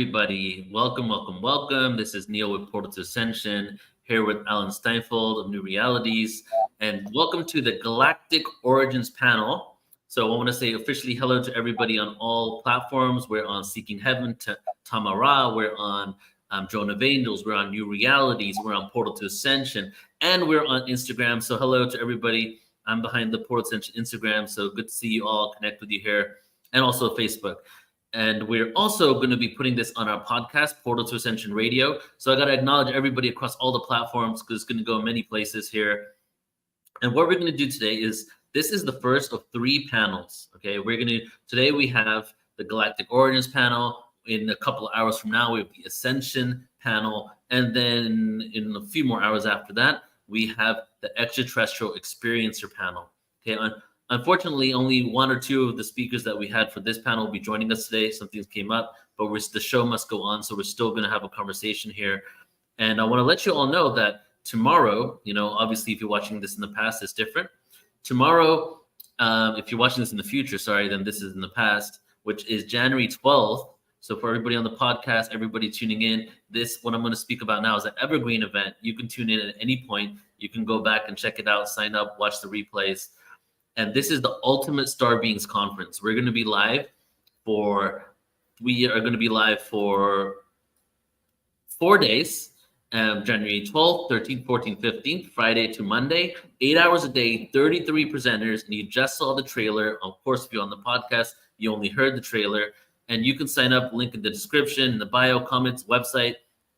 everybody. Welcome. This is Neil with Portal to Ascension, here with Alan Steinfeld of New Realities, and welcome to the Galactic Origins panel. So I want to say officially hello to everybody on all platforms. We're on Seeking Heaven, Tamara, we're on Drone of Angels, we're on New Realities, we're on Portal to Ascension, and we're on Instagram. So hello to everybody. I'm behind the Portal to Ascension Instagram, so good to see you all, connect with you here, and also Facebook. And we're also going to be putting this on our podcast, Portal to Ascension Radio. So I got to acknowledge everybody across all the platforms because it's going to go many places here. And what we're going to do today is, this is the first of 3 panels. Okay, today we have the Galactic Origins panel. In a couple of hours from now, we have the Ascension panel. And then in a few more hours after that, we have the Extraterrestrial Experiencer panel. Okay, unfortunately, only 1 or 2 of the speakers that we had for this panel will be joining us today. Some things came up, but the show must go on, so we're still going to have a conversation here. And I want to let you all know that tomorrow, obviously, if you're watching this in the past, it's different. Tomorrow, if you're watching this in the future, then this is in the past, which is January 12th. So for everybody on the podcast, everybody tuning in, what I'm going to speak about now is an evergreen event. You can tune in at any point. You can go back and check it out, sign up, watch the replays. And this is the Ultimate Star Beings Conference. We're going to be live for 4 days, January 12th, 13th, 14th, 15th, Friday to Monday, 8 hours a day, 33 presenters. And you just saw the trailer. Of course, if you're on the podcast, you only heard the trailer. And you can sign up, link in the description, in the bio, comments, website,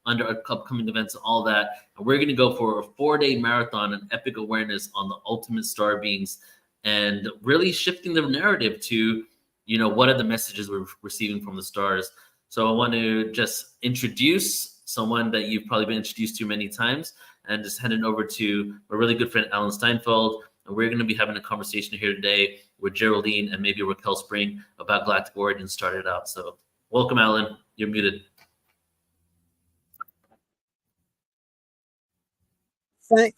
under upcoming events, all that. And we're going to go for a 4-day marathon and epic awareness on the Ultimate Star Beings, and really shifting the narrative to, what are the messages we're receiving from the stars. So I want to just introduce someone that you've probably been introduced to many times, and just hand it over to a really good friend, Alan Steinfeld. And we're going to be having a conversation here today with Geraldine and maybe Raquel Spring about Galactic Origins started out. So welcome, Alan. You're muted.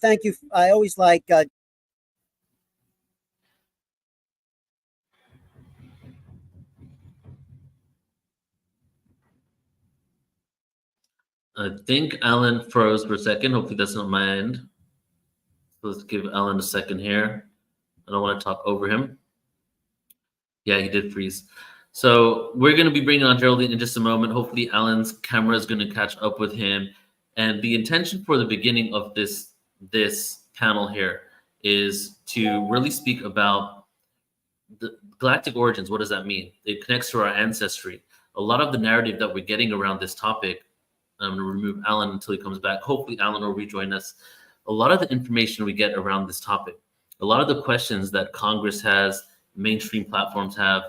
Thank you. I always like I think Alan froze for a second. Hopefully that's not my end. So let's give Alan a second here. I don't want to talk over him. Yeah, he did freeze. So we're going to be bringing on Geraldine in just a moment. Hopefully Alan's camera is going to catch up with him. And the intention for the beginning of this panel here is to really speak about the Galactic Origins. What does that mean? It connects to our ancestry. A lot of the narrative that we're getting around this topic, I'm going to remove Alan until he comes back. Hopefully Alan will rejoin us. A lot of the information we get around this topic, a lot of the questions that Congress has, mainstream platforms have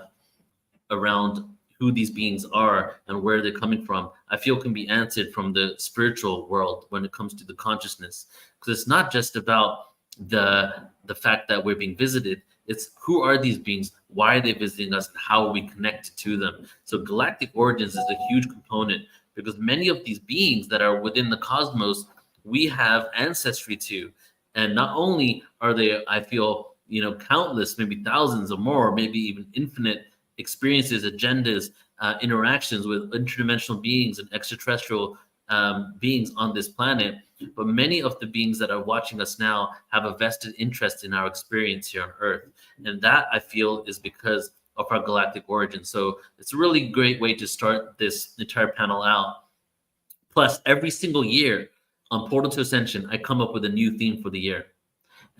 around who these beings are and where they're coming from, I feel can be answered from the spiritual world when it comes to the consciousness. Because it's not just about the fact that we're being visited. It's who are these beings? Why are they visiting us? And how are we connected to them? So Galactic Origins is a huge component, because many of these beings that are within the cosmos, we have ancestry to. And not only are they, I feel, countless, maybe thousands or more, maybe even infinite experiences, agendas, interactions with interdimensional beings and extraterrestrial beings on this planet, but many of the beings that are watching us now have a vested interest in our experience here on Earth. And that, I feel, is because of our galactic origin. So it's a really great way to start this entire panel out. Plus, every single year on Portal to Ascension, I come up with a new theme for the year.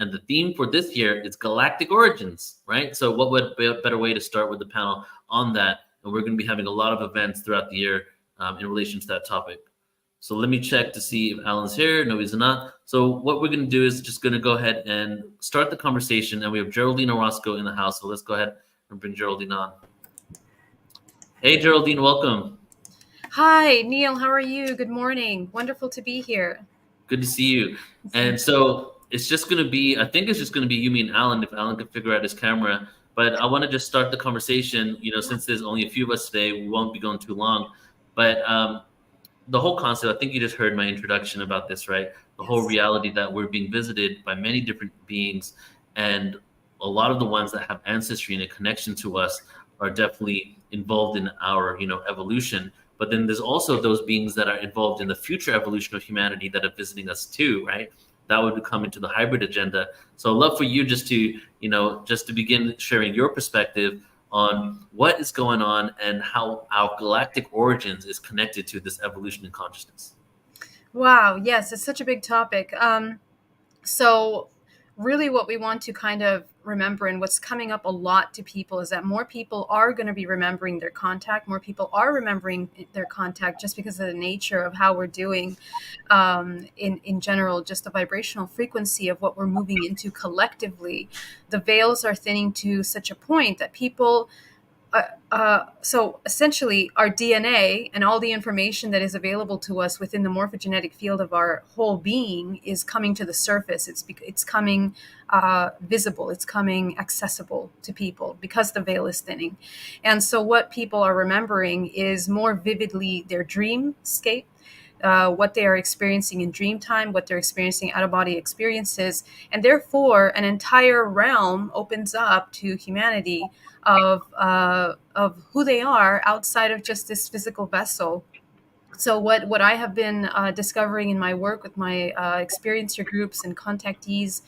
And the theme for this year is Galactic Origins, right? So what would be a better way to start with the panel on that? And we're going to be having a lot of events throughout the year in relation to that topic. So let me check to see if Alan's here. No, he's not. So what we're going to do is just going to go ahead and start the conversation. And we have Geraldine Orozco in the house. So let's go ahead and bring Geraldine on. Hey, Geraldine, welcome. Hi, Neil. How are you? Good morning. Wonderful to be here. Good to see you. And so it's just going to be, I think it's just going to be you, me, and Alan, if Alan can figure out his camera. But I want to just start the conversation, since there's only a few of us today, we won't be going too long. But the whole concept, I think you just heard my introduction about this, right? The whole reality that we're being visited by many different beings, and a lot of the ones that have ancestry and a connection to us are definitely involved in our, evolution. but then there's also those beings that are involved in the future evolution of humanity that are visiting us too, right? That would come into the hybrid agenda. So I'd love for you just to begin sharing your perspective on what is going on and how our galactic origins is connected to this evolution in consciousness. Wow, yes, it's such a big topic. So really what we want to kind of remember, and what's coming up a lot to people, is that more people are going to be remembering their contact. More people are remembering their contact just because of the nature of how we're doing in general, just the vibrational frequency of what we're moving into collectively. The veils are thinning to such a point that people so essentially our DNA and all the information that is available to us within the morphogenetic field of our whole being is coming to the surface. It's coming visible. It's coming accessible to people because the veil is thinning. And so what people are remembering is more vividly their dreamscape, what they are experiencing in dream time, what they're experiencing out-of-body experiences. And therefore, an entire realm opens up to humanity of who they are outside of just this physical vessel. So what I have been discovering in my work with my experiencer groups and contactees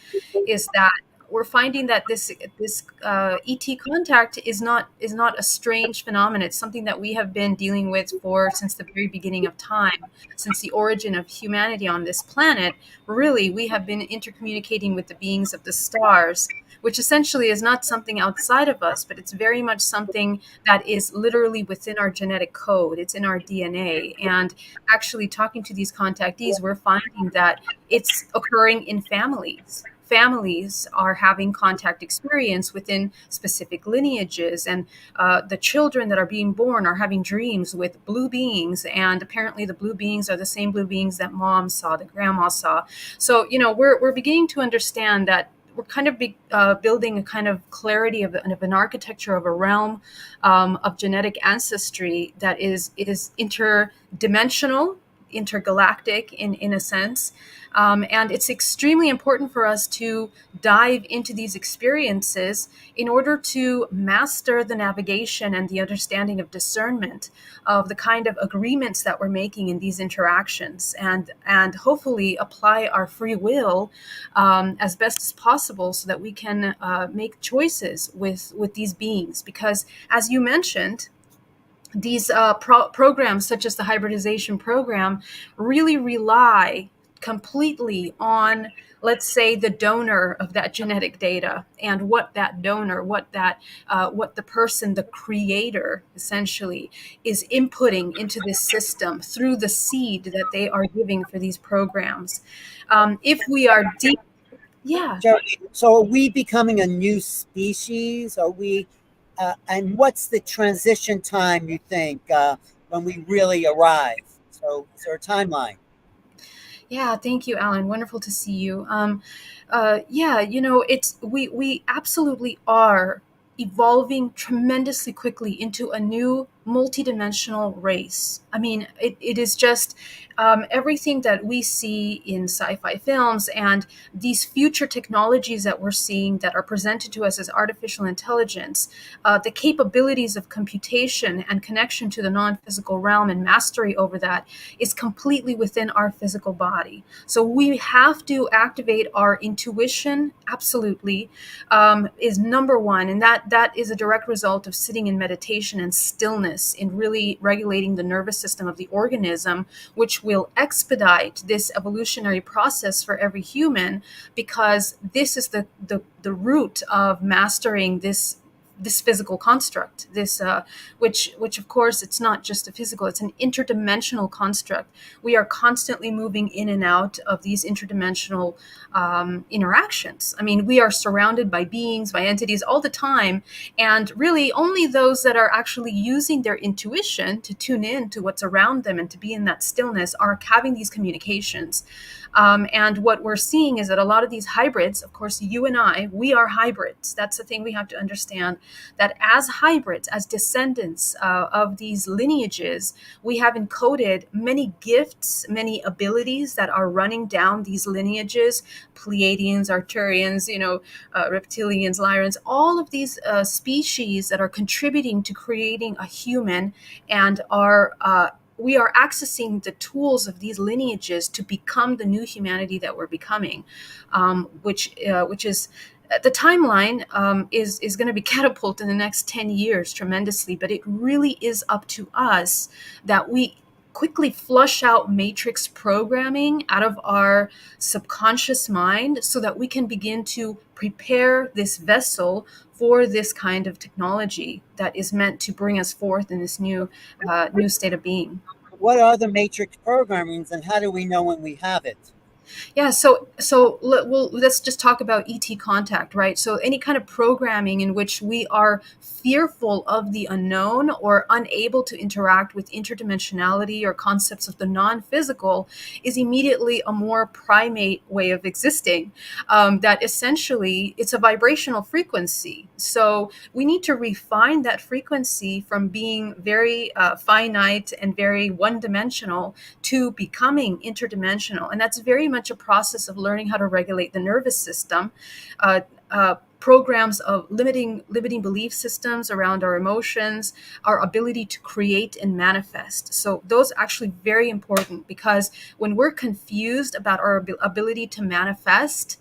is that we're finding that this ET contact is not a strange phenomenon. It's something that we have been dealing with since the very beginning of time, since the origin of humanity on this planet. Really, we have been intercommunicating with the beings of the stars, which essentially is not something outside of us, but it's very much something that is literally within our genetic code. It's in our DNA. And actually talking to these contactees, we're finding that it's occurring in families. Families are having contact experience within specific lineages, and the children that are being born are having dreams with blue beings, and apparently the blue beings are the same blue beings that mom saw, that grandma saw. So, we're beginning to understand that we're kind of building a kind of clarity of an architecture of a realm of genetic ancestry that is interdimensional, intergalactic in a sense. And it's extremely important for us to dive into these experiences in order to master the navigation and the understanding of discernment of the kind of agreements that we're making in these interactions, and hopefully apply our free will as best as possible so that we can make choices with these beings. Because as you mentioned, these programs such as the hybridization program really rely completely on, let's say, the donor of that genetic data, and what that donor, what the person, the creator, essentially is inputting into this system through the seed that they are giving for these programs. If we are deep, yeah. So are we becoming a new species? Are we, and what's the transition time, you think, when we really arrive? So is there a timeline? Yeah, thank you, Alan. Wonderful to see you. Yeah, we absolutely are evolving tremendously quickly into a new multidimensional race. I mean, it is just everything that we see in sci-fi films and these future technologies that we're seeing that are presented to us as artificial intelligence, the capabilities of computation and connection to the non-physical realm and mastery over that is completely within our physical body. So we have to activate our intuition, absolutely, is number one. And that is a direct result of sitting in meditation and stillness, in really regulating the nervous system of the organism, which will expedite this evolutionary process for every human, because this is the root of mastering this physical construct, which of course it's not just a physical, it's an interdimensional construct. We are constantly moving in and out of these interdimensional interactions. I mean, we are surrounded by beings, by entities all the time, and really only those that are actually using their intuition to tune in to what's around them and to be in that stillness are having these communications. And what we're seeing is that a lot of these hybrids, of course, you and I, we are hybrids. That's the thing we have to understand, that as hybrids, as descendants of these lineages, we have encoded many gifts, many abilities that are running down these lineages: Pleiadians, Arcturians, reptilians, Lyrans, all of these species that are contributing to creating a human and are we are accessing the tools of these lineages to become the new humanity that we're becoming, which is the timeline is going to be catapulted in the next 10 years tremendously, but it really is up to us that we quickly flush out matrix programming out of our subconscious mind so that we can begin to prepare this vessel for this kind of technology that is meant to bring us forth in this new state of being. What are the matrix programmings, and how do we know when we have it? Yeah, so let's just talk about ET contact, right? So any kind of programming in which we are fearful of the unknown or unable to interact with interdimensionality or concepts of the non-physical is immediately a more primate way of existing. That essentially it's a vibrational frequency. So we need to refine that frequency from being very finite and very one-dimensional to becoming interdimensional, and that's very much a process of learning how to regulate the nervous system, programs of limiting belief systems around our emotions, our ability to create and manifest. So those are actually very important, because when we're confused about our ability to manifest,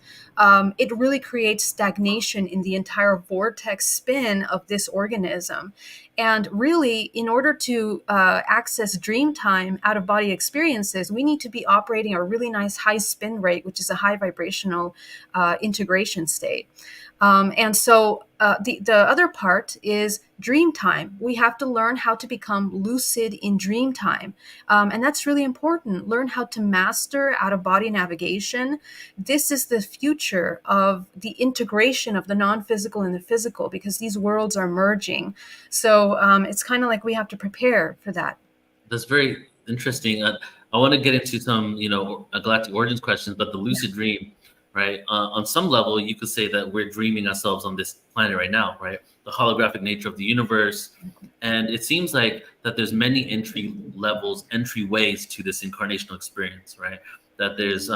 it really creates stagnation in the entire vortex spin of this organism. And really, in order to access dream time, out of body experiences, we need to be operating a really nice high spin rate, which is a high vibrational integration state. And so the other part is dream time. We have to learn how to become lucid in dream time. And that's really important. Learn how to master out of body navigation. This is the future of the integration of the non-physical and the physical, because these worlds are merging. So it's kind of like we have to prepare for that. That's very interesting. I want to get into some, galactic origins questions, but the lucid dream, right? On some level, you could say that we're dreaming ourselves on this planet right now, right? The holographic nature of the universe. And it seems like that there's many entryways to this incarnational experience, right? That there's,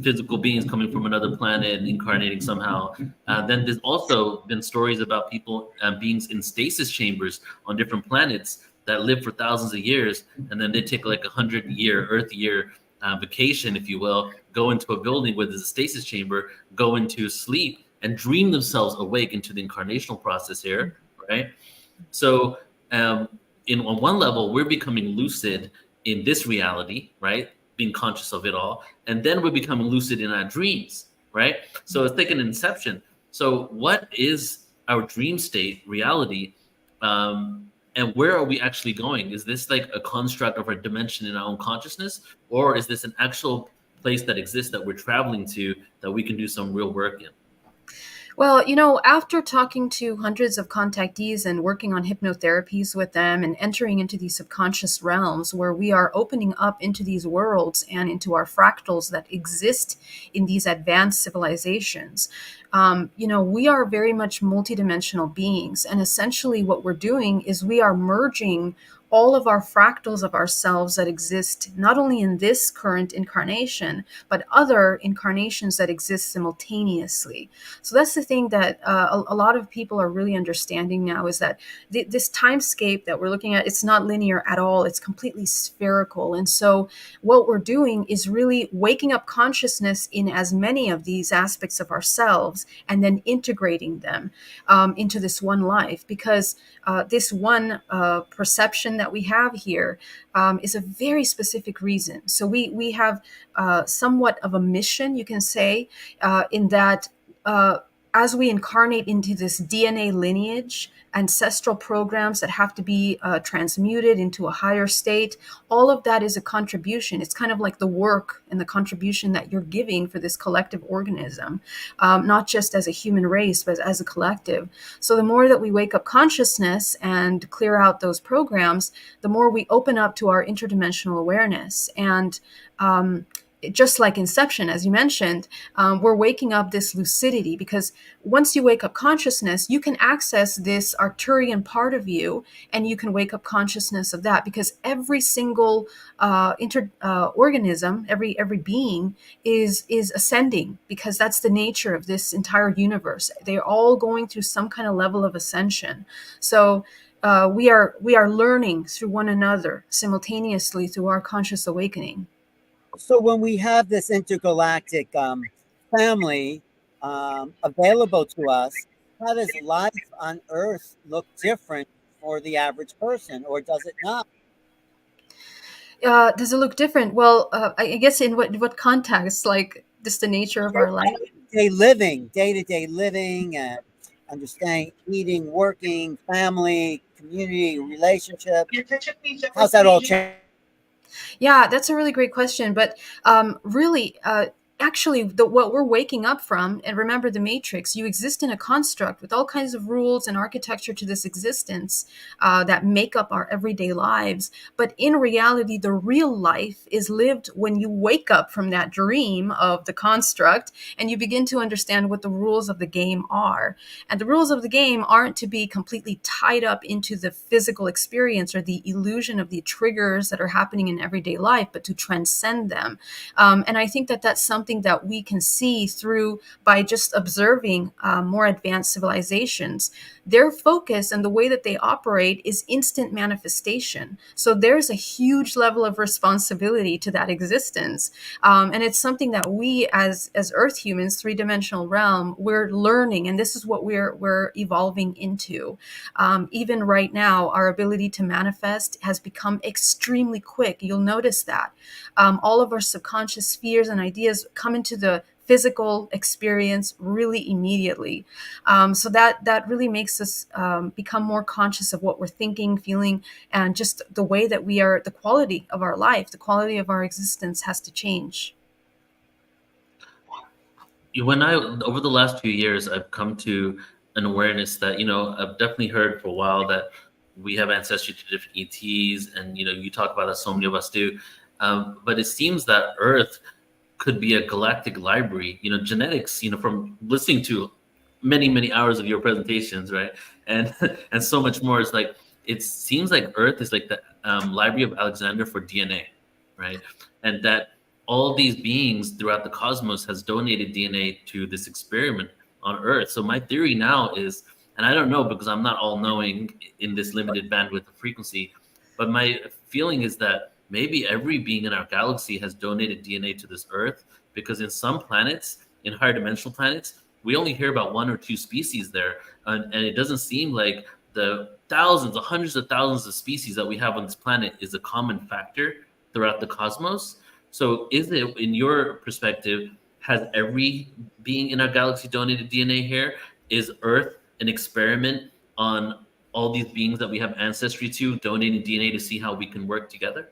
physical beings coming from another planet and incarnating somehow. Then there's also been stories about people, beings in stasis chambers on different planets that live for thousands of years. And then they take like 100-year, Earth year vacation, if you will, go into a building where there's a stasis chamber, go into sleep and dream themselves awake into the incarnational process here, right? So on one level, we're becoming lucid in this reality, right? Being conscious of it all. And then we're becoming lucid in our dreams, right? So it's like an inception. So what is our dream state reality? And where are we actually going? Is this like a construct of a dimension in our own consciousness? Or is this an actual place that exists that we're traveling to that we can do some real work in? Well, after talking to hundreds of contactees and working on hypnotherapies with them and entering into these subconscious realms where we are opening up into these worlds and into our fractals that exist in these advanced civilizations, we are very much multidimensional beings. And essentially what we're doing is we are merging all of our fractals of ourselves that exist not only in this current incarnation, but other incarnations that exist simultaneously. So that's the thing that a lot of people are really understanding now, is that this timescape that we're looking at, it's not linear at all. It's completely spherical. And so what we're doing is really waking up consciousness in as many of these aspects of ourselves and then integrating them into this one life, because this one perception that we have here is a very specific reason. So we have somewhat of a mission, you can say, in that as we incarnate into this DNA lineage, ancestral programs that have to be transmuted into a higher state, all of that is a contribution. It's kind of like the work and the contribution that you're giving for this collective organism, not just as a human race, but as a collective. So the more that we wake up consciousness and clear out those programs, the more we open up to our interdimensional awareness. And just like Inception, as you mentioned, we're waking up this lucidity, because once you wake up consciousness, you can access this Arcturian part of you, and you can wake up consciousness of that, because every single organism, every being is ascending, because that's the nature of this entire universe. They're all going through some kind of level of ascension. So we are learning through one another simultaneously through our conscious awakening. So when we have this intergalactic family available to us, how does life on Earth look different for the average person, or does it not? Does it look different? Well, I guess in what context, like just the nature of our life. Day-to-day living, and understanding, eating, working, family, community, relationship. How's that all change? Yeah, that's a really great question. But really, actually, what we're waking up from, and remember the matrix, you exist in a construct with all kinds of rules and architecture to this existence that make up our everyday lives. But in reality, the real life is lived when you wake up from that dream of the construct and you begin to understand what the rules of the game are. And the rules of the game aren't to be completely tied up into the physical experience or the illusion of the triggers that are happening in everyday life, but to transcend them. And I think that that's something that we can see through by just observing more advanced civilizations. Their focus and the way that they operate is instant manifestation. So there's a huge level of responsibility to that existence. And it's something that we as Earth humans, three-dimensional realm, we're learning, and this is what we're evolving into. Even right now, our ability to manifest has become extremely quick. You'll notice that. All of our subconscious fears and ideas come into the physical experience really immediately. So that really makes us become more conscious of what we're thinking, feeling, and just the way that we are, the quality of our life, the quality of our existence has to change. Over the last few years, I've come to an awareness that, I've definitely heard for a while that we have ancestry to different ETs, and, you talk about that, so many of us do. But it seems that Earth could be a galactic library, genetics, from listening to many, many hours of your presentations, right? And and so much more. It's like, it seems like Earth is like the Library of Alexander for DNA, right? And that all these beings throughout the cosmos has donated DNA to this experiment on Earth. So my theory now is, and I don't know because I'm not all knowing in this limited bandwidth of frequency, but my feeling is that maybe every being in our galaxy has donated DNA to this Earth, because in some planets, in higher dimensional planets, we only hear about one or two species there. And it doesn't seem like the thousands, or hundreds of thousands of species that we have on this planet is a common factor throughout the cosmos. So is it, in your perspective, has every being in our galaxy donated DNA here? Is Earth an experiment on all these beings that we have ancestry to, donating DNA to see how we can work together?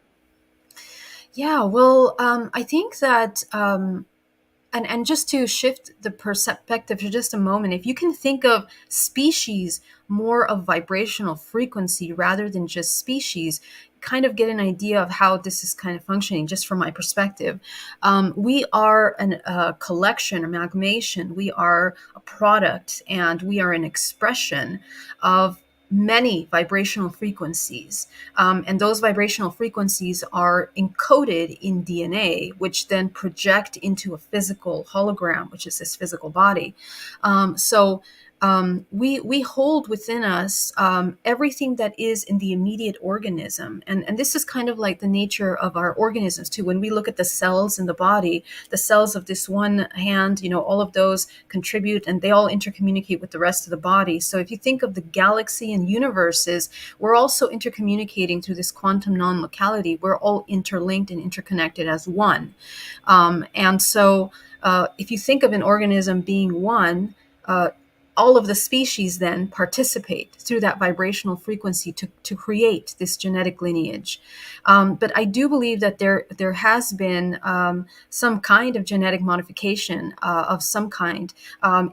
Yeah, well, I think that, and just to shift the perspective for just a moment, if you can think of species more of vibrational frequency rather than just species, kind of get an idea of how this is kind of functioning, just from my perspective. We are a collection, amalgamation. We are a product, and we are an expression of many vibrational frequencies. And those vibrational frequencies are encoded in DNA, which then project into a physical hologram, which is this physical body. We hold within us everything that is in the immediate organism. And this is kind of like the nature of our organisms too. When we look at the cells in the body, the cells of this one hand, all of those contribute, and they all intercommunicate with the rest of the body. So if you think of the galaxy and universes, we're also intercommunicating through this quantum non-locality. We're all interlinked and interconnected as one. If you think of an organism being one, all of the species then participate through that vibrational frequency to create this genetic lineage. But I do believe that there has been some kind of genetic modification of some kind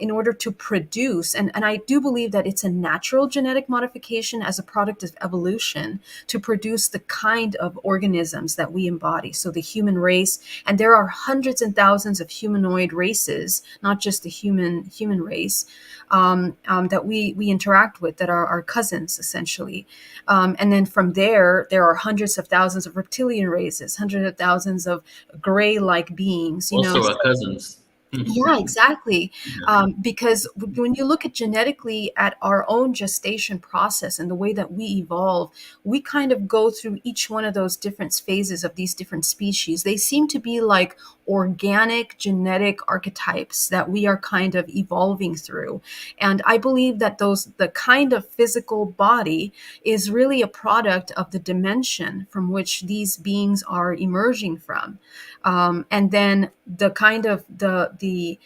in order to produce, and I do believe that it's a natural genetic modification as a product of evolution to produce the kind of organisms that we embody. So the human race, and there are hundreds and thousands of humanoid races, not just the human race, that we interact with, that are our cousins, essentially. And then from there are hundreds of thousands of reptilian races, hundreds of thousands of gray-like beings. Also our cousins. Yeah, exactly. Yeah. Because when you look at genetically at our own gestation process and the way that we evolve, we kind of go through each one of those different phases of these different species. They seem to be like organic genetic archetypes that we are kind of evolving through. And I believe that the kind of physical body is really a product of the dimension from which these beings are emerging from. And then the kind of the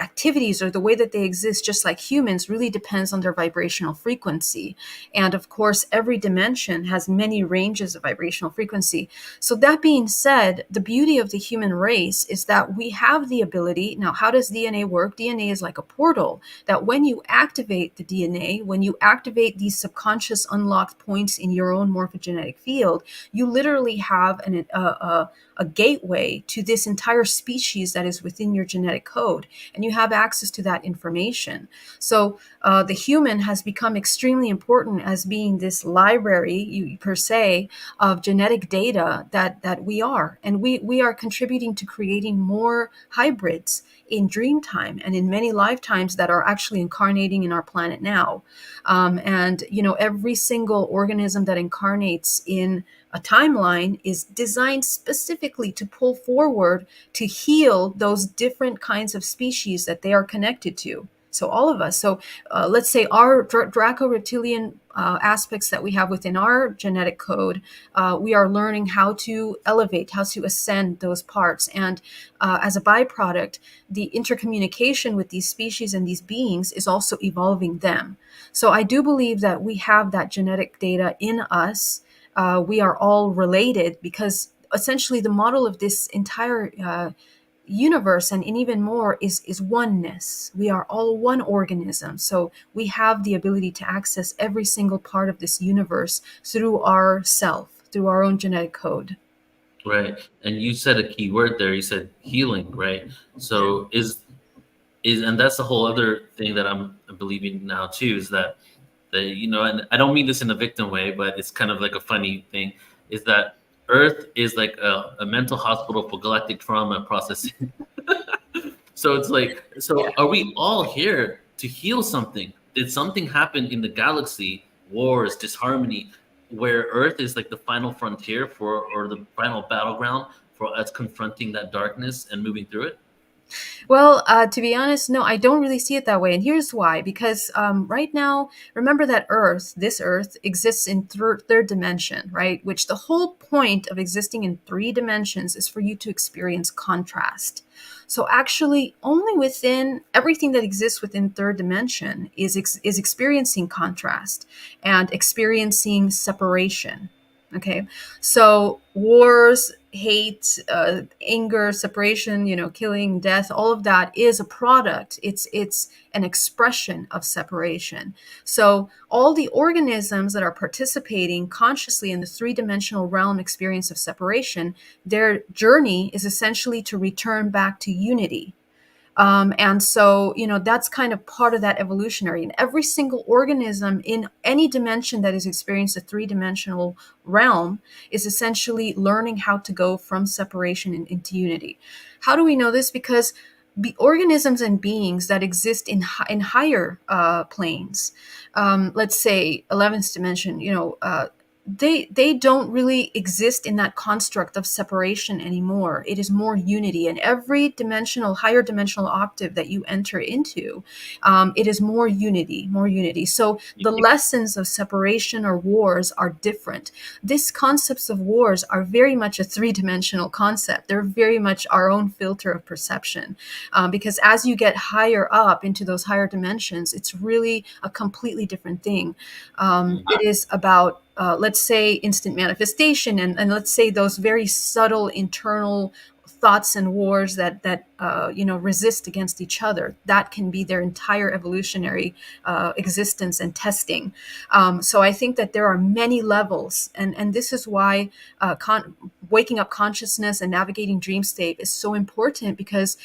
activities or the way that they exist, just like humans, really depends on their vibrational frequency. And of course, every dimension has many ranges of vibrational frequency. So that being said, the beauty of the human race is that we have the ability. Now, how does DNA work? DNA is like a portal that when you activate the DNA, when you activate these subconscious unlocked points in your own morphogenetic field, you literally have a gateway to this entire species that is within your genetic code, and you have access to that information. So the human has become extremely important as being this library, per se, of genetic data that we are, and we are contributing to creating more hybrids in dream time and in many lifetimes that are actually incarnating in our planet now. And every single organism that incarnates in a timeline is designed specifically to pull forward to heal those different kinds of species that they are connected to. So all of us. So let's say our Draco-reptilian aspects that we have within our genetic code, we are learning how to elevate, how to ascend those parts. And as a byproduct, the intercommunication with these species and these beings is also evolving them. So I do believe that we have that genetic data in us. We are all related because essentially the model of this entire universe and even more is oneness. We are all one organism. So we have the ability to access every single part of this universe through our self, through our own genetic code. Right. And you said a key word there. You said healing, right? So and that's the whole other thing that I'm believing now too, is that and I don't mean this in a victim way, but it's kind of like a funny thing, is that Earth is like a mental hospital for galactic trauma processing. So it's like, so are we all here to heal something? Did something happen in the galaxy, wars, disharmony, where Earth is like the final frontier or the final battleground for us confronting that darkness and moving through it? Well, to be honest, no, I don't really see it that way. And here's why. Because right now, remember that this Earth, exists in third dimension, right? Which the whole point of existing in 3 dimensions is for you to experience contrast. So actually, only within everything that exists within third dimension is experiencing contrast and experiencing separation. Okay, so wars, hate, anger, separation, killing, death, all of that is a product. It's an expression of separation. So all the organisms that are participating consciously in the 3-dimensional realm experience of separation, their journey is essentially to return back to unity. And so, that's kind of part of that evolutionary. And every single organism in any dimension that has experienced a 3-dimensional realm is essentially learning how to go from separation into unity. How do we know this? Because the organisms and beings that exist in higher planes, let's say 11th dimension, they don't really exist in that construct of separation anymore. It is more unity. And every higher dimensional octave that you enter into, it is more unity, more unity. So the lessons of separation or wars are different. These concepts of wars are very much a 3-dimensional concept. They're very much our own filter of perception. Because as you get higher up into those higher dimensions, it's really a completely different thing. It is about let's say instant manifestation and let's say those very subtle internal thoughts and wars that resist against each other. That can be their entire evolutionary existence and testing. So I think that there are many levels, and this is why waking up consciousness and navigating dream state is so important, because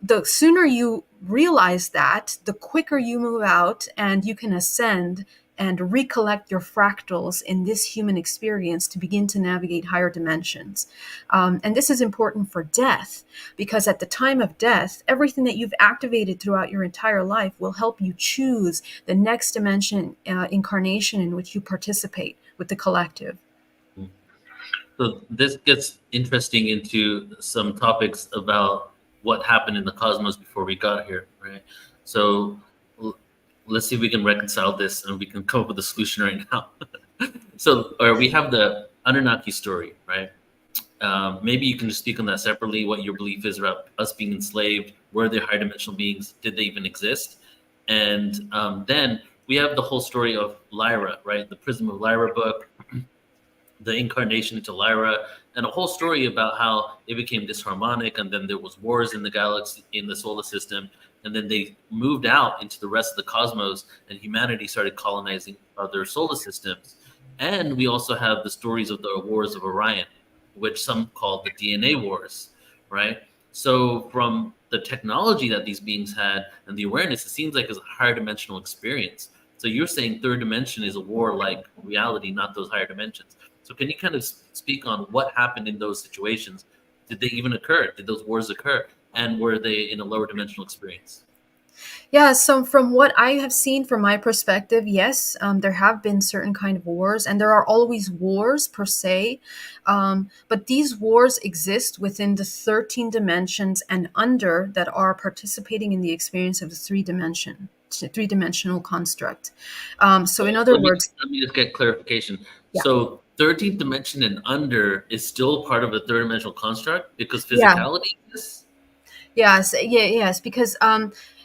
the sooner you realize that, the quicker you move out and you can ascend and recollect your fractals in this human experience to begin to navigate higher dimensions. And this is important for death, because at the time of death, everything that you've activated throughout your entire life will help you choose the next dimension incarnation in which you participate with the collective. So this gets interesting into some topics about what happened in the cosmos before we got here, right? So let's see if we can reconcile this and we can come up with a solution right now. So, or we have the Anunnaki story, right? Maybe you can just speak on that separately, what your belief is about us being enslaved. Were they high dimensional beings? Did they even exist? And then we have the whole story of Lyra, right? The Prism of Lyra book, the incarnation into Lyra, and a whole story about how it became disharmonic, and then there was wars in the galaxy, in the solar system, and then they moved out into the rest of the cosmos, and humanity started colonizing other solar systems. And we also have the stories of the Wars of Orion, which some call the DNA wars, right? So from the technology that these beings had and the awareness, it seems like it's a higher dimensional experience. So you're saying third dimension is a war-like reality, not those higher dimensions. So can you kind of speak on what happened in those situations? Did they even occur? Did those wars occur? And were they in a lower dimensional experience? Yeah, so from what I have seen from my perspective, yes, there have been certain kind of wars, and there are always wars per se, but these wars exist within the 13 dimensions and under that are participating in the experience of the three-dimensional construct. So in other words, let me just get clarification. Yeah. So 13th dimension and under is still part of the third dimensional construct because Yeah. physicality is? Yes, because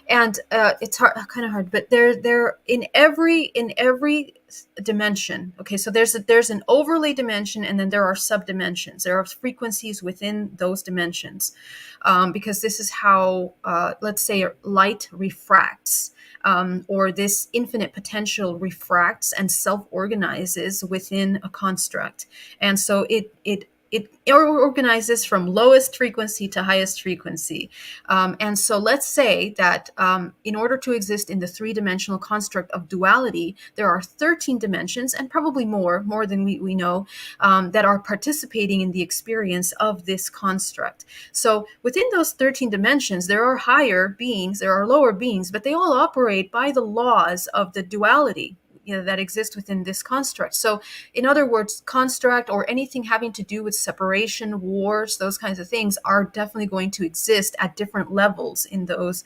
and it's kind of hard, but they're in every dimension. Okay, so there's an overlay dimension, and then there are subdimensions. There are frequencies within those dimensions, because this is how let's say light refracts. Or this infinite potential refracts and self-organizes within a construct, and so it organizes from lowest frequency to highest frequency. And so let's say that in order to exist in the three-dimensional construct of duality, there are 13 dimensions, and probably more than we know, that are participating in the experience of this construct. So within those 13 dimensions, there are higher beings, there are lower beings, but they all operate by the laws of the duality, that exist within this construct. So in other words, construct or anything having to do with separation, wars, those kinds of things are definitely going to exist at different levels in those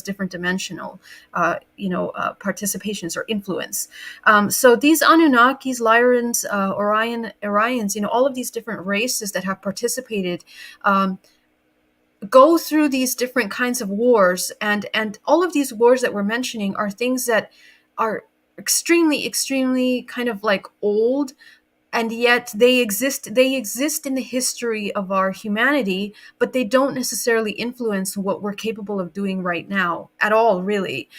different dimensional participations or influence. So these Anunnakis, Lyrans, Orions, all of these different races that have participated go through these different kinds of wars, and all of these wars that we're mentioning are things that are extremely kind of like old, and yet they exist in the history of our humanity, but they don't necessarily influence what we're capable of doing right now at all, really,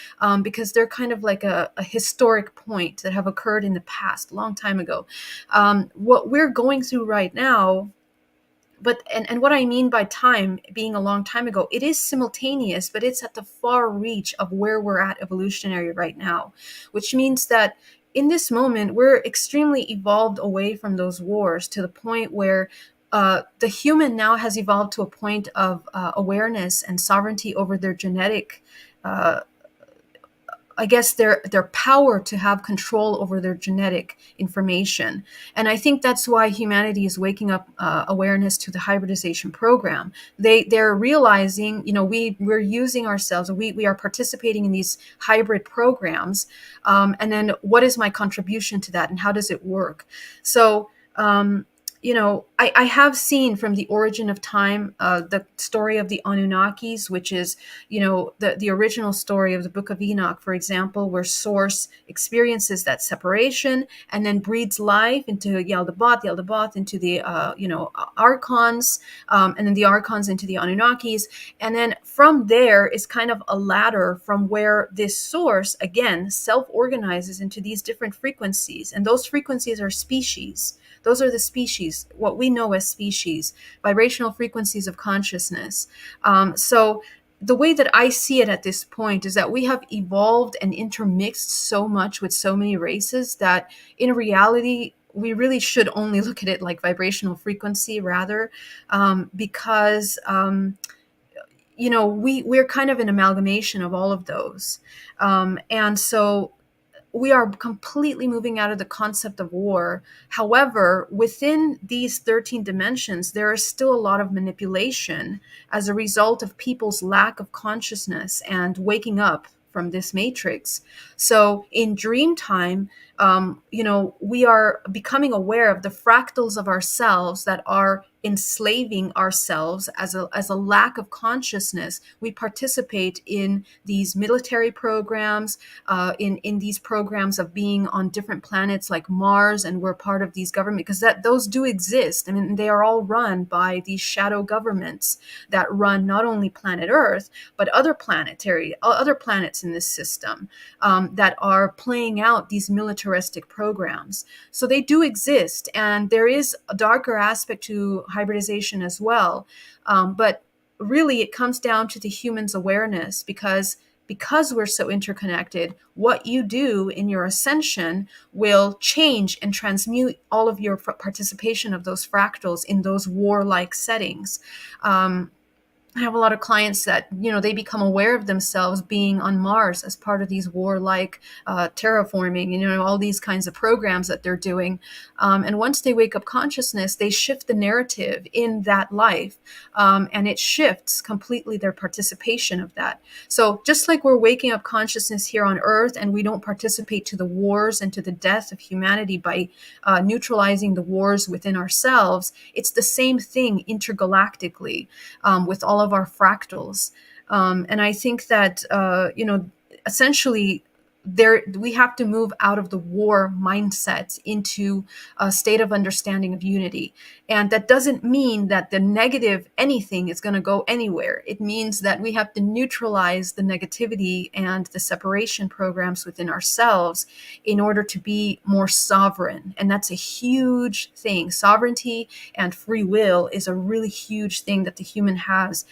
because they're kind of like a historic point that have occurred in the past, a long time ago. What we're going through right now, but and what I mean by time being a long time ago, it is simultaneous, but it's at the far reach of where we're at evolutionary right now, which means that in this moment we're extremely evolved away from those wars to the point where the human now has evolved to a point of awareness and sovereignty over their genetic I guess their power to have control over their genetic information. And I think that's why humanity is waking up awareness to the hybridization program. They're realizing, we're using ourselves, we are participating in these hybrid programs. And then what is my contribution to that, and how does it work? So, I have seen from the origin of time the story of the Anunnakis, which is, the original story of the Book of Enoch, for example, where Source experiences that separation and then breathes life into Yaldabaoth into the, Archons, and then the Archons into the Anunnakis. And then from there is kind of a ladder from where this Source, again, self-organizes into these different frequencies. And those frequencies are species. Those are the species, what we know as species, vibrational frequencies of consciousness. So the way that I see it at this point is that we have evolved and intermixed so much with so many races that in reality, we really should only look at it like vibrational frequency rather, because we're kind of an amalgamation of all of those. And so we are completely moving out of the concept of war. However, within these 13 dimensions, there is still a lot of manipulation as a result of people's lack of consciousness and waking up from this matrix. So in dream time, we are becoming aware of the fractals of ourselves that are enslaving ourselves as a lack of consciousness. We participate in these military programs, in these programs of being on different planets like Mars, and we're part of these government because those do exist. I mean, they are all run by these shadow governments that run not only planet Earth but other planets in this system, that are playing out these militaristic programs. So they do exist, and there is a darker aspect to hybridization as well. But really, it comes down to the human's awareness, because we're so interconnected, what you do in your ascension will change and transmute all of your participation of those fractals in those warlike settings. I have a lot of clients that, they become aware of themselves being on Mars as part of these warlike terraforming, all these kinds of programs that they're doing. And once they wake up consciousness, they shift the narrative in that life. And it shifts completely their participation of that. So just like we're waking up consciousness here on Earth, and we don't participate to the wars and to the death of humanity by neutralizing the wars within ourselves, it's the same thing intergalactically, with all of our fractals. And I think that, essentially, we have to move out of the war mindset into a state of understanding of unity. And that doesn't mean that the negative anything is going to go anywhere. It means that we have to neutralize the negativity and the separation programs within ourselves in order to be more sovereign. And that's a huge thing. Sovereignty and free will is a really huge thing that the human has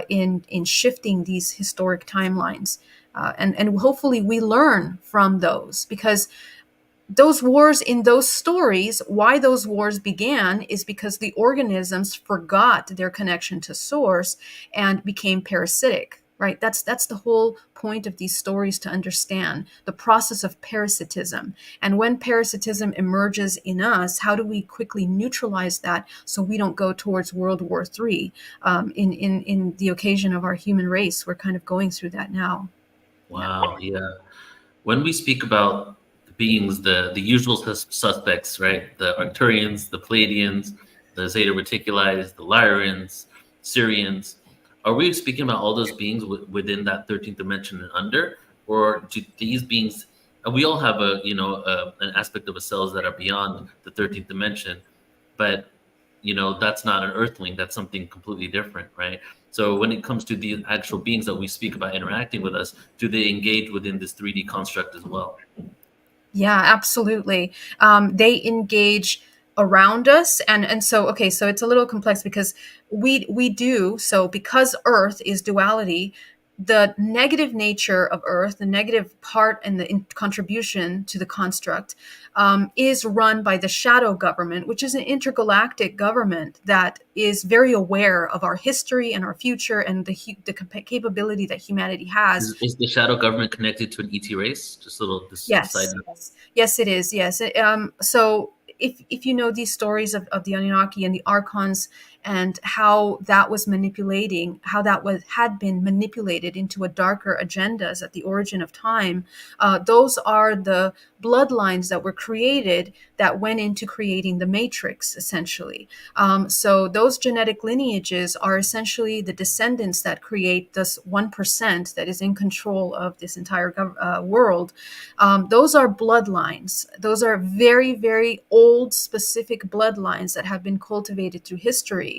in shifting these historic timelines. And hopefully we learn from those, because those wars in those stories, why those wars began is because the organisms forgot their connection to source and became parasitic, right? That's the whole point of these stories, to understand the process of parasitism. And when parasitism emerges in us, how do we quickly neutralize that so we don't go towards World War III? In the occasion of our human race, we're kind of going through that now. Wow, yeah. When we speak about the beings, the usual suspects, right? The Arcturians, the Pleiadians, the Zeta Reticuli, the Lyrians, Syrians, are we speaking about all those beings within that 13th dimension and under? Or do these beings, and we all have an aspect of ourselves that are beyond the 13th dimension, but that's not an earthling, that's something completely different, right? So when it comes to the actual beings that we speak about interacting with us, do they engage within this 3D construct as well? Yeah, absolutely. They engage around us. And so, okay, so it's a little complex because we do, so because Earth is duality, the negative nature of Earth, the negative part and the contribution to the construct, is run by the shadow government, which is an intergalactic government that is very aware of our history and our future and the capability that humanity has. Is the shadow government connected to an ET race? Just a little Yes, side note. yes, it is. Yes. So if you know these stories of the Anunnaki and the Archons, and how that was had been manipulated into a darker agendas at the origin of time, those are the bloodlines that were created that went into creating the matrix, essentially. So those genetic lineages are essentially the descendants that create this 1% that is in control of this entire world. Those are bloodlines. Those are very, very old, specific bloodlines that have been cultivated through history.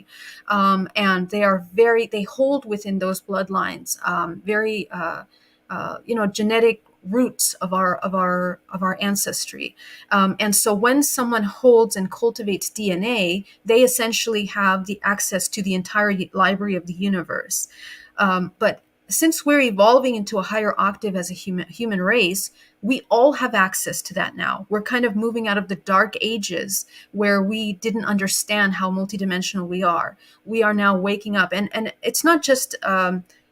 And they hold within those bloodlines very genetic roots of our ancestry. And so when someone holds and cultivates DNA, they essentially have the access to the entire library of the universe. But since we're evolving into a higher octave as a human race, we all have access to that now. We're kind of moving out of the dark ages where we didn't understand how multidimensional we are. We are now waking up, and it's not just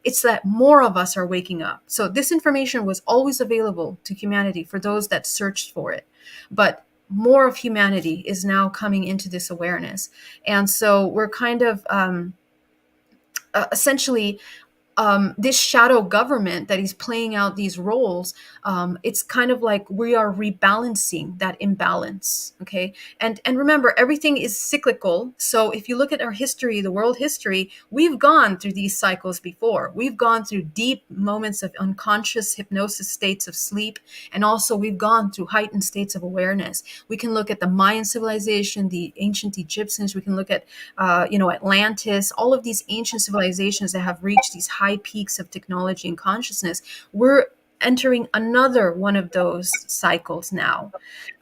it's that more of us are waking up. So this information was always available to humanity for those that searched for it, but more of humanity is now coming into this awareness. And so we're kind of essentially this shadow government that is playing out these roles, it's kind of like we are rebalancing that imbalance. Okay, and remember, everything is cyclical. So if you look at our history, the world history, we've gone through these cycles before. We've gone through deep moments of unconscious hypnosis states of sleep, and also we've gone through heightened states of awareness. We can look at the Mayan civilization, the ancient Egyptians. We can look at Atlantis, all of these ancient civilizations that have reached these high peaks of technology and consciousness. We're entering another one of those cycles now.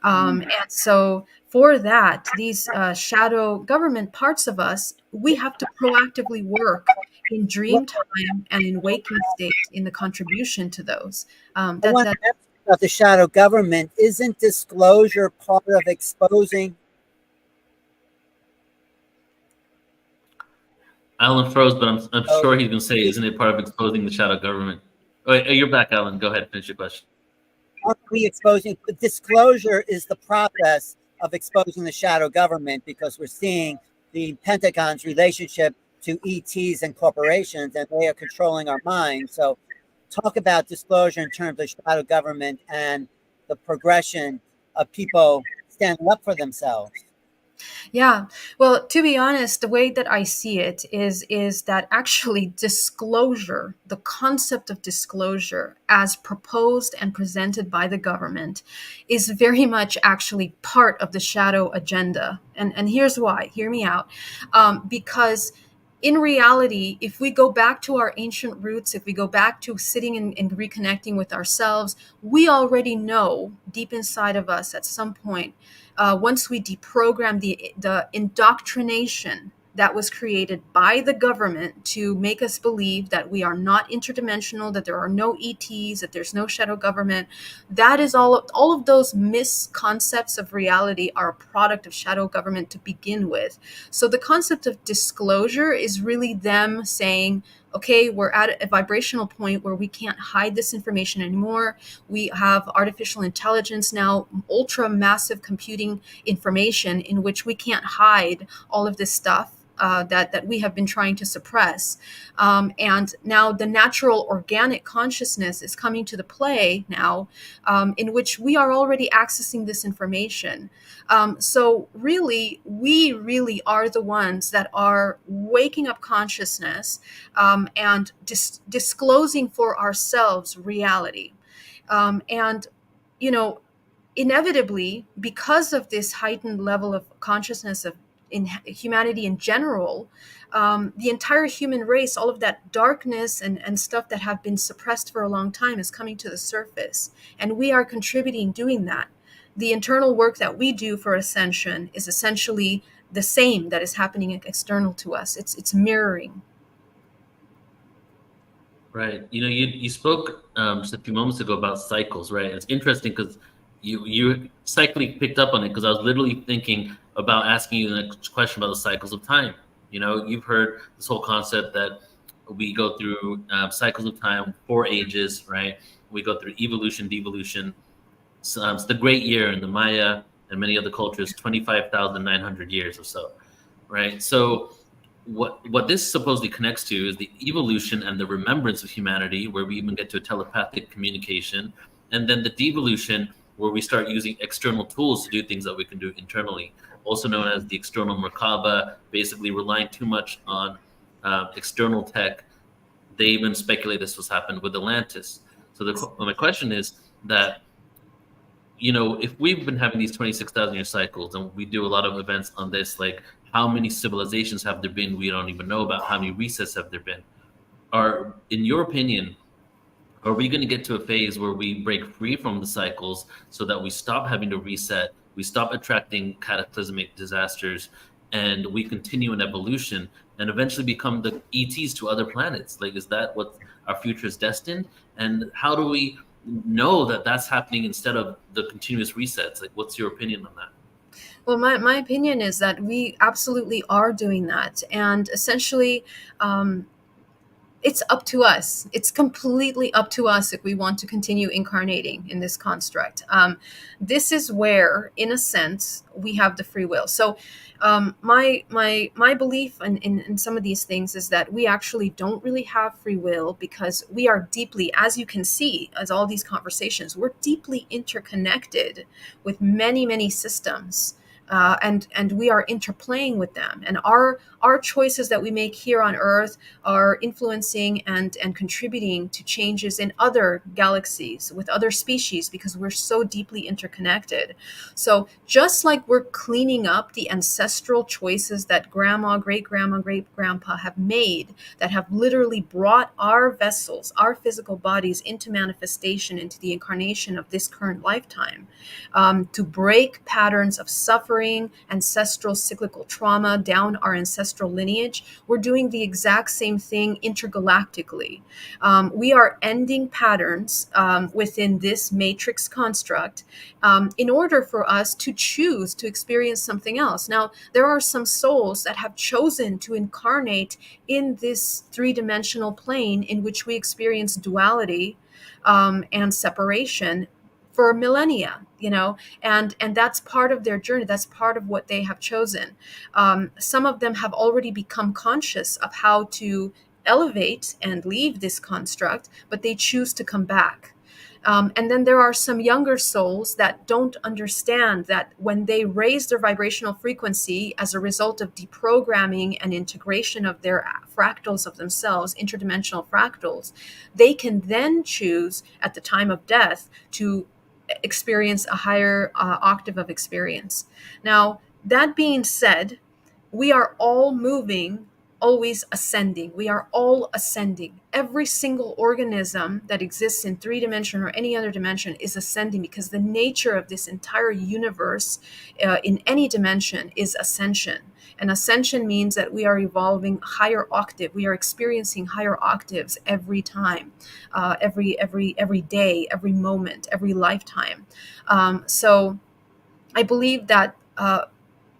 And so for that, these shadow government parts of us, we have to proactively work in dream time and in waking state in the contribution to those. I want to ask about the shadow government. Isn't disclosure part of exposing? Alan froze, but I'm sure he's going to say, isn't it part of exposing the shadow government? Oh, you're back, Alan. Go ahead, finish your question. Are we exposing? Disclosure is the process of exposing the shadow government, because we're seeing the Pentagon's relationship to ETs and corporations, and they are controlling our minds. So talk about disclosure in terms of shadow government and the progression of people standing up for themselves. Yeah. Well, to be honest, the way that I see it is that actually disclosure, the concept of disclosure as proposed and presented by the government, is very much actually part of the shadow agenda. And here's why. Hear me out. Because in reality, if we go back to our ancient roots, if we go back to sitting and reconnecting with ourselves, we already know deep inside of us at some point, once we deprogram the indoctrination that was created by the government to make us believe that we are not interdimensional, that there are no ETs, that there's no shadow government, that is all of those misconcepts of reality are a product of shadow government to begin with. So the concept of disclosure is really them saying, okay, we're at a vibrational point where we can't hide this information anymore. We have artificial intelligence now, ultra massive computing information in which we can't hide all of this stuff that we have been trying to suppress. And now the natural organic consciousness is coming to the play now, in which we are already accessing this information. So really, we really are the ones that are waking up consciousness and disclosing for ourselves reality. And, inevitably, because of this heightened level of consciousness of in humanity in general, the entire human race, all of that darkness and stuff that have been suppressed for a long time is coming to the surface. And we are contributing doing that. The internal work that we do for ascension is essentially the same that is happening external to us. It's mirroring. Right. You spoke just a few moments ago about cycles, right? It's interesting because you cyclically picked up on it, because I was literally thinking about asking you the next question about the cycles of time. You've heard this whole concept that we go through cycles of time, 4 ages, right? We go through evolution, devolution. So, it's the Great Year in the Maya and many other cultures, 25,900 years or so, right? So what this supposedly connects to is the evolution and the remembrance of humanity, where we even get to a telepathic communication, and then the devolution, where we start using external tools to do things that we can do internally, also known as the external Merkaba, basically relying too much on external tech. They even speculate this was happened with Atlantis. So my question is that, if we've been having these 26,000 year cycles and we do a lot of events on this, like how many civilizations have there been we don't even know about? How many resets have there been? In your opinion, are we going to get to a phase where we break free from the cycles so that we stop having to reset, we stop attracting cataclysmic disasters, and we continue an evolution and eventually become the ETs to other planets? Like, is that what our future is destined? And how do we know that that's happening instead of the continuous resets? Like, what's your opinion on that? Well, my opinion is that we absolutely are doing that. And essentially, it's up to us. It's completely up to us if we want to continue incarnating in this construct. This is where, in a sense, we have the free will. So, my belief in some of these things is that we actually don't really have free will, because we are deeply, as you can see, as all these conversations, we're deeply interconnected with many systems. And we are interplaying with them, and our choices that we make here on Earth are influencing and contributing to changes in other galaxies with other species, because we're so deeply interconnected. So just like we're cleaning up the ancestral choices that grandma, great grandma, great grandpa have made, that have literally brought our vessels, our physical bodies, into manifestation, into the incarnation of this current lifetime, to break patterns of suffering, ancestral cyclical trauma down our ancestral lineage, we're doing the exact same thing intergalactically. We are ending patterns within this matrix construct in order for us to choose to experience something else. Now, there are some souls that have chosen to incarnate in this three-dimensional plane in which we experience duality and separation for millennia, and that's part of their journey. That's part of what they have chosen. Some of them have already become conscious of how to elevate and leave this construct, but they choose to come back. And then there are some younger souls that don't understand that when they raise their vibrational frequency as a result of deprogramming and integration of their fractals of themselves, interdimensional fractals, they can then choose at the time of death to experience a higher octave of experience. Now, that being said, we are all moving, always ascending. We are all ascending. Every single organism that exists in 3 dimension or any other dimension is ascending, because the nature of this entire universe in any dimension is ascension. And ascension means that we are evolving higher octave. We are experiencing higher octaves every time, every day, every moment, every lifetime. So I believe that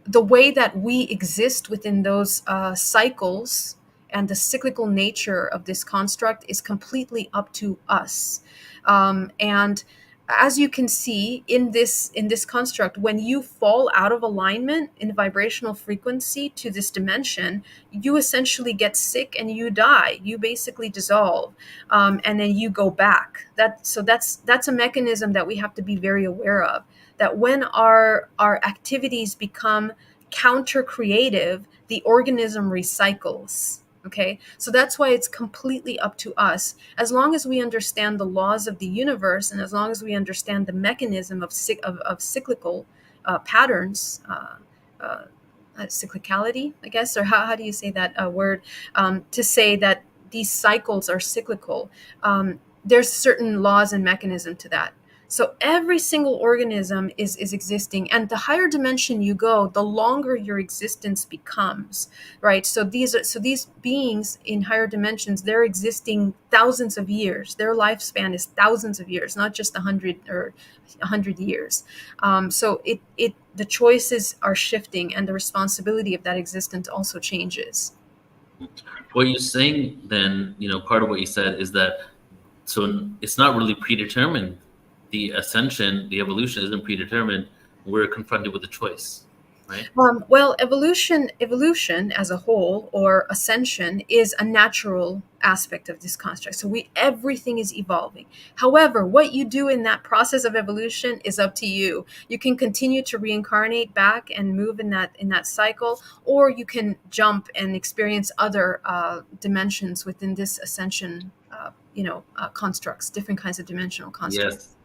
the way that we exist within those cycles and the cyclical nature of this construct is completely up to us. And as you can see in this construct, when you fall out of alignment in vibrational frequency to this dimension, you essentially get sick and you die. You basically dissolve, and then you go back. That's a mechanism that we have to be very aware of. That when our activities become counter creative, the organism recycles. Okay, so that's why it's completely up to us. As long as we understand the laws of the universe, and as long as we understand the mechanism of cyclical patterns, cyclicality, I guess, or how do you say that word? To say that these cycles are cyclical, there's certain laws and mechanism to that. So every single organism is existing, and the higher dimension you go, the longer your existence becomes, right? So these beings in higher dimensions, they're existing thousands of years. Their lifespan is thousands of years, not just 100 or 100 years. So the choices are shifting, and the responsibility of that existence also changes. What you're saying then, part of what you said is that, so it's not really predetermined. The ascension, the evolution isn't predetermined. We're confronted with a choice, right? Well, evolution as a whole, or ascension, is a natural aspect of this construct. So everything is evolving. However, what you do in that process of evolution is up to you. You can continue to reincarnate back and move in that cycle, or you can jump and experience other dimensions within this ascension. Constructs, different kinds of dimensional constructs. Yes.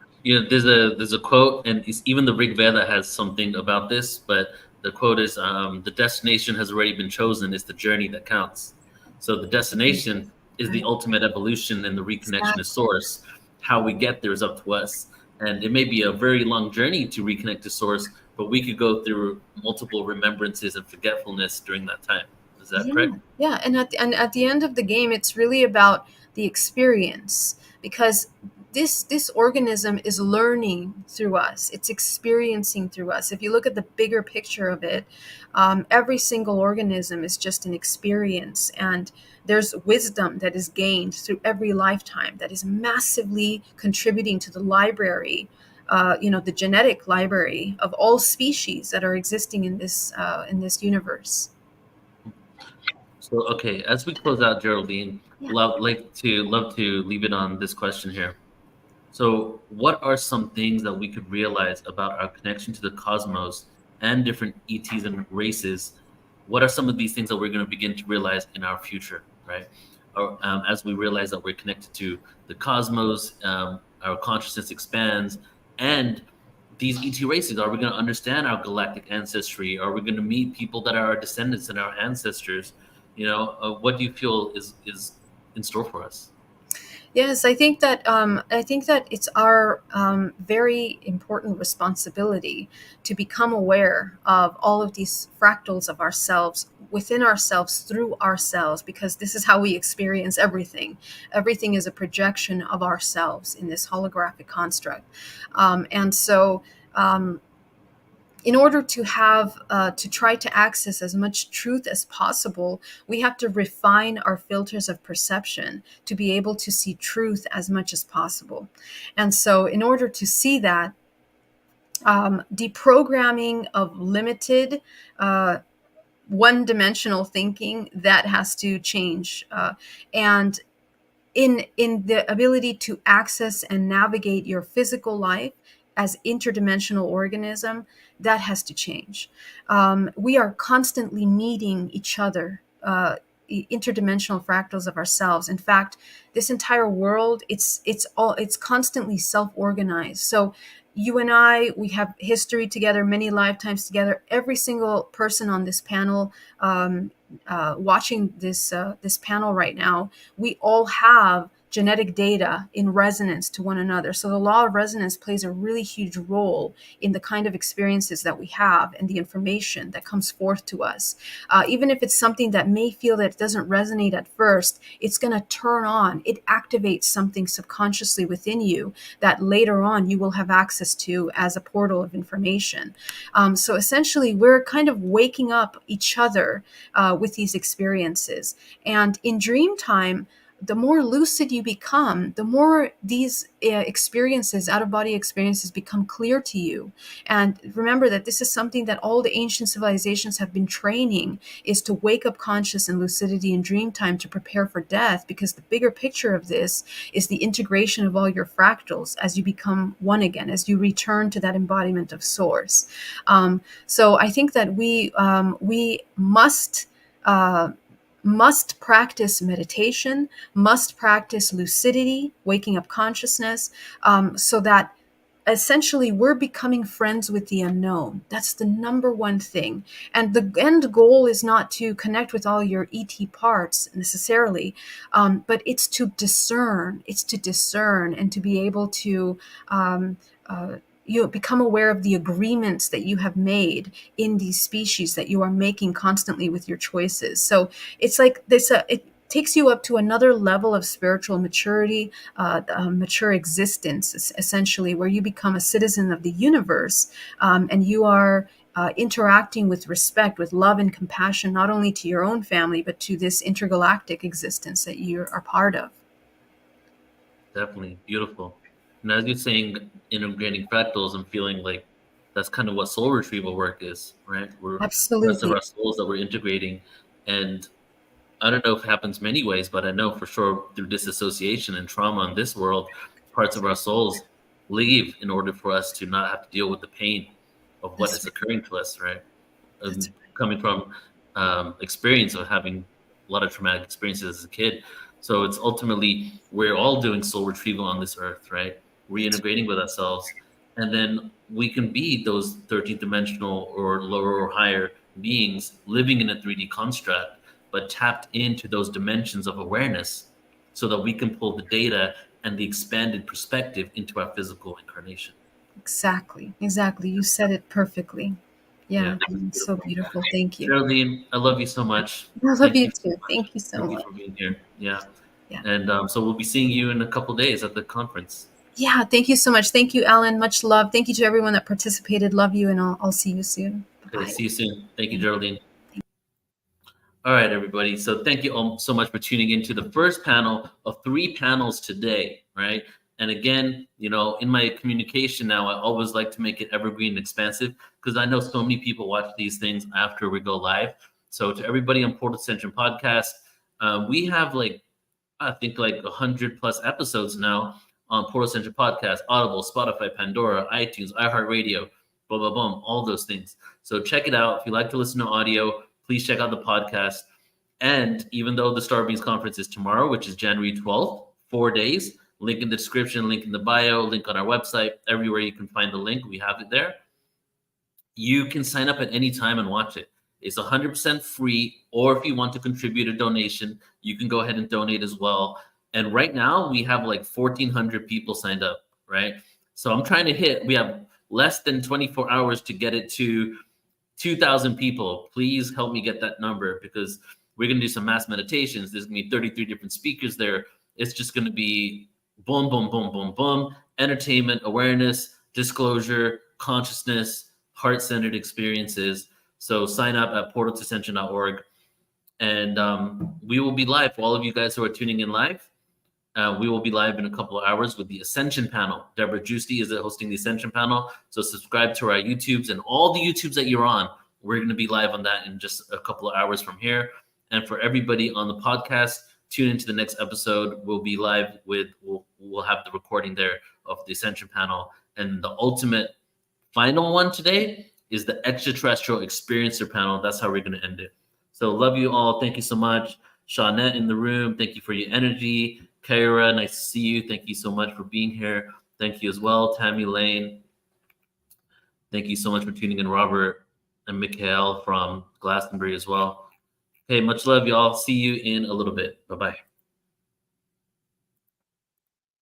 There's a quote, and even the Rig Veda has something about this, but the quote is, the destination has already been chosen. It's the journey that counts. So the destination is the ultimate evolution and the reconnection to source. How we get there is up to us. And it may be a very long journey to reconnect to source, but we could go through multiple remembrances and forgetfulness during that time. Is that correct? Yeah. And at the end of the game, it's really about the experience, because this organism is learning through us. It's experiencing through us. If you look at the bigger picture of it, every single organism is just an experience, and there's wisdom that is gained through every lifetime that is massively contributing to the library, the genetic library of all species that are existing in this universe. So, okay, as we close out, Geraldine, Yeah. love to leave it on this question here. So, what are some things that we could realize about our connection to the cosmos and different ETs and races? What are some of these things that we're going to begin to realize in our future, right? Or, as we realize that we're connected to the cosmos, our consciousness expands, and these ET races, are we going to understand our galactic ancestry? Are we going to meet people that are our descendants and our ancestors? What do you feel is in store for us? Yes, I think that it's our very important responsibility to become aware of all of these fractals of ourselves, within ourselves, through ourselves, because this is how we experience everything. Everything is a projection of ourselves in this holographic construct, and so. In order to try to access as much truth as possible, we have to refine our filters of perception to be able to see truth as much as possible. And so in order to see that, deprogramming of limited, one-dimensional thinking, that has to change, and in the ability to access and navigate your physical life as interdimensional organism, that has to change. We are constantly meeting each other, interdimensional fractals of ourselves. In fact, this entire world, it's constantly self-organized. So you and I, we have history together, many lifetimes together. Every single person on this panel, watching this panel right now, we all have genetic data in resonance to one another. So the law of resonance plays a really huge role in the kind of experiences that we have and the information that comes forth to us. Even if it's something that may feel that it doesn't resonate at first, it's going to turn on. It activates something subconsciously within you that later on you will have access to as a portal of information. So essentially, we're kind of waking up each other with these experiences. And in dream time, the more lucid you become, the more these experiences, out-of-body experiences, become clear to you. And remember that this is something that all the ancient civilizations have been training, is to wake up conscious and lucidity in dream time to prepare for death, because the bigger picture of this is the integration of all your fractals as you become one again, as you return to that embodiment of source. So I think that we must practice meditation, must practice lucidity, waking up consciousness, so that essentially we're becoming friends with the unknown. That's the number one thing. And the end goal is not to connect with all your ET parts necessarily, but it's to discern. It's to discern and to be able to become aware of the agreements that you have made in these species that you are making constantly with your choices. So it's like this, it takes you up to another level of spiritual maturity, mature existence, essentially, where you become a citizen of the universe, and you are interacting with respect, with love and compassion, not only to your own family, but to this intergalactic existence that you are part of. Definitely beautiful. And as you're saying, integrating fractals, I'm feeling like that's kind of what soul retrieval work is, right? We're parts of Absolutely. our souls that we're integrating. And I don't know if it happens many ways, but I know for sure through disassociation and trauma in this world, parts of our souls leave in order for us to not have to deal with the pain of what That's is occurring to us, right? That's Coming from experience of having a lot of traumatic experiences as a kid. So it's ultimately, we're all doing soul retrieval on this earth, right? Reintegrating with ourselves. And then we can be those 13th dimensional or lower or higher beings living in a 3D construct, but tapped into those dimensions of awareness so that we can pull the data and the expanded perspective into our physical incarnation. Exactly. You said it perfectly. Yeah, Yeah, it's so beautiful. beautiful. Thank you. Geraldine, I love you so much. I love Thank you you so too. much. Thank you so Thank you much. for being here. Yeah. Yeah. And so we'll be seeing you in a couple days at the conference. Yeah, thank you so much. Thank you, Ellen. Much love. Thank you to everyone that participated. Love you, and I'll see you soon. Okay, Bye. see you soon. Thank you, Geraldine. All right, everybody. So thank you all so much for tuning into the first panel of 3 panels today, right? And again, you know, in my communication now, I always like to make it evergreen and expansive because I know so many people watch these things after we go live. So to everybody on Portal Ascension Podcast, we have I think 100 plus episodes now on Portal Ascension Podcast, Audible, Spotify, Pandora, iTunes, iHeartRadio, blah, blah, blah, all those things. So check it out. If you like to listen to audio, please check out the podcast. And even though the Star Beings Conference is tomorrow, which is January 12th, 4 days, link in the description, link in the bio, link on our website, everywhere you can find the link, we have it there. You can sign up at any time and watch it. It's 100% free, or if you want to contribute a donation, you can go ahead and donate as well. And right now, we have 1,400 people signed up, right? So I'm trying to we have less than 24 hours to get it to 2,000 people. Please help me get that number because we're going to do some mass meditations. There's going to be 33 different speakers there. It's just going to be boom, boom, boom, boom, boom. Entertainment, awareness, disclosure, consciousness, heart-centered experiences. So sign up at portaltoascension.org. And we will be live for all of you guys who are tuning in live. We will be live in a couple of hours with the Ascension panel. Deborah Giusti is hosting the Ascension panel. So subscribe to our YouTubes and all the YouTubes that you're on. We're going to be live on that in just a couple of hours from here. And for everybody on the podcast, tune into the next episode. We'll be live we'll have the recording there of the Ascension panel. And the ultimate final one today is the Extraterrestrial Experiencer panel. That's how we're going to end it. So love you all. Thank you so much. Shawnette in the room. Thank you for your energy. Kyra, nice to see you. Thank you so much for being here. Thank you as well. Tammy Lane. Thank you so much for tuning in. Robert and Mikhail from Glastonbury as well. Hey, much love, y'all. See you in a little bit. Bye-bye.